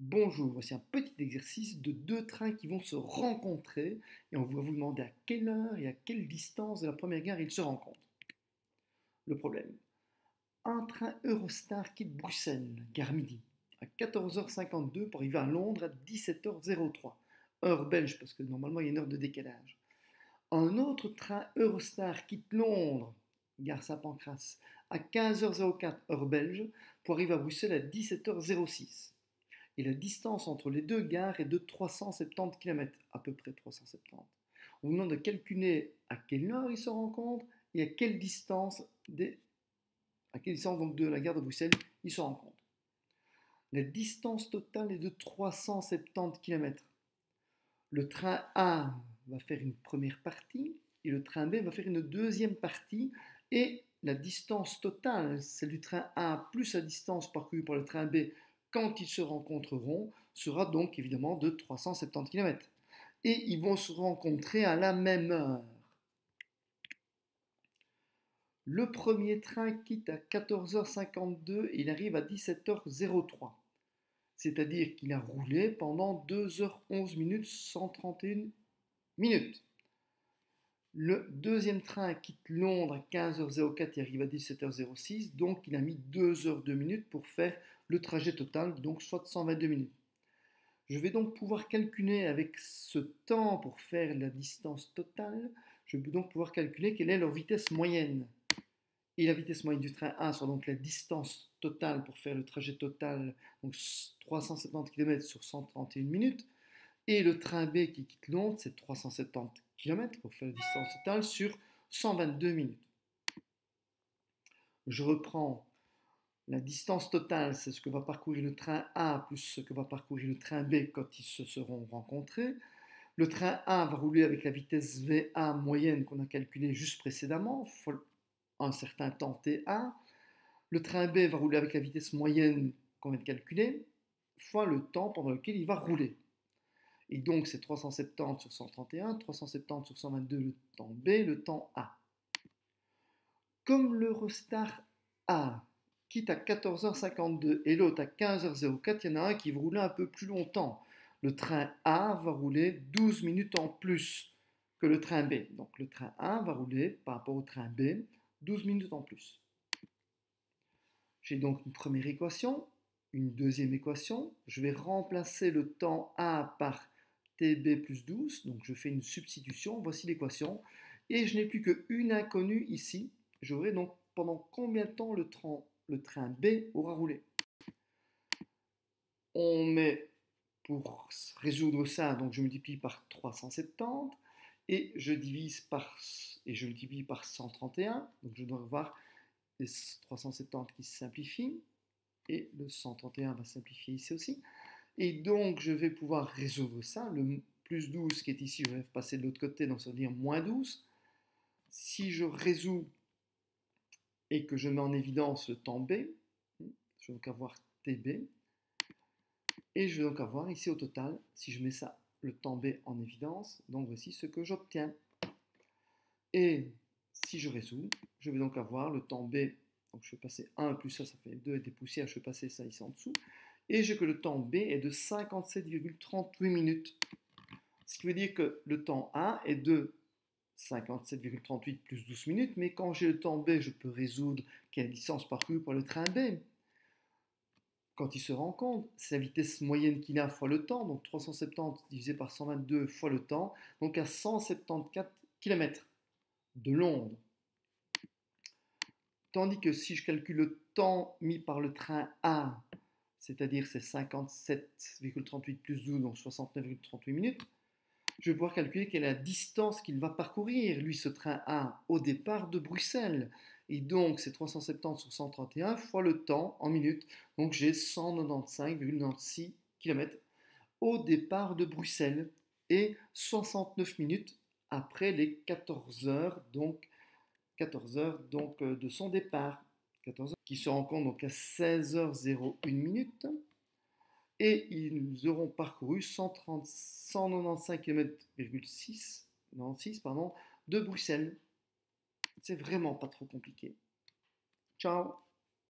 Bonjour, voici un petit exercice de deux trains qui vont se rencontrer et on va vous demander à quelle heure et à quelle distance de la première gare ils se rencontrent. Le problème, un train Eurostar quitte Bruxelles, gare midi, à 14h52 pour arriver à Londres à 17h03, heure belge parce que normalement il y a une heure de décalage. Un autre train Eurostar quitte Londres, gare Saint-Pancras, à 15h04, heure belge, pour arriver à Bruxelles à 17h06. Et la distance entre les deux gares est de 370 km, à peu près 370. On vous demande de calculer à quelle heure ils se rencontrent et à quelle distance, donc de la gare de Bruxelles ils se rencontrent. La distance totale est de 370 km. Le train A va faire une première partie et le train B va faire une deuxième partie et la distance totale, celle du train A plus la distance parcourue par le train B quand ils se rencontreront, sera donc évidemment de 370 km. Et ils vont se rencontrer à la même heure. Le premier train quitte à 14h52 et il arrive à 17h03. C'est-à-dire qu'il a roulé pendant 2h11 minutes 131 minutes. Le deuxième train quitte Londres à 15h04 et arrive à 17h06, donc il a mis 2h02 minutes pour faire le trajet total, donc soit 122 minutes. Je vais donc pouvoir calculer avec ce temps pour faire la distance totale, je vais donc pouvoir calculer quelle est leur vitesse moyenne. Et la vitesse moyenne du train A sera donc la distance totale pour faire le trajet total, donc 370 km sur 131 minutes. Et le train B qui quitte Londres, c'est 370 km pour faire la distance totale sur 122 minutes. Je reprends la distance totale, c'est ce que va parcourir le train A plus ce que va parcourir le train B quand ils se seront rencontrés. Le train A va rouler avec la vitesse VA moyenne qu'on a calculée juste précédemment, fois un certain temps TA. Le train B va rouler avec la vitesse moyenne qu'on vient de calculer, fois le temps pendant lequel il va rouler. Et donc c'est 370 sur 131, 370 sur 122 le temps B, le temps A. Comme l'Eurostar A quitte à 14h52 et l'autre à 15h04, il y en a un qui va rouler un peu plus longtemps. Le train A va rouler 12 minutes en plus que le train B. Donc le train A va rouler par rapport au train B 12 minutes en plus. J'ai donc une première équation, une deuxième équation. Je vais remplacer le temps A par TB plus 12, donc je fais une substitution, voici l'équation, et je n'ai plus qu'une inconnue ici, j'aurai donc pendant combien de temps le train B aura roulé. On met, pour résoudre ça, donc je multiplie par 370, et je multiplie par 131, donc je dois revoir les 370 qui se simplifient, et le 131 va simplifier ici aussi. Et donc, je vais pouvoir résoudre ça. Le plus 12 qui est ici, je vais passer de l'autre côté, donc ça veut dire moins 12. Si je résous et que je mets en évidence le temps B, je vais donc avoir TB. Et je vais donc avoir ici au total, si je mets ça, le temps B en évidence, donc voici ce que j'obtiens. Et si je résous, je vais donc avoir le temps B, donc je vais passer 1 plus ça fait 2 et des poussières, je vais passer ça ici en dessous. Et j'ai que le temps B est de 57,38 minutes. Ce qui veut dire que le temps A est de 57,38 plus 12 minutes, mais quand j'ai le temps B, je peux résoudre quelle distance parcourue par le train B. Quand il se rencontre, c'est la vitesse moyenne qu'il a fois le temps, donc 370 divisé par 122 fois le temps, donc à 174 km de Londres. Tandis que si je calcule le temps mis par le train A, c'est-à-dire c'est 57,38 plus 12, donc 69,38 minutes, je vais pouvoir calculer quelle est la distance qu'il va parcourir, lui, ce train A, au départ de Bruxelles. Et donc, c'est 370 sur 131 fois le temps en minutes. Donc, j'ai 195,96 km au départ de Bruxelles et 69 minutes après les 14 heures, de son départ. 14 heures, qui se rencontrent donc à 16h01 minutes. Et ils auront parcouru 195 km,6 de Bruxelles. C'est vraiment pas trop compliqué. Ciao!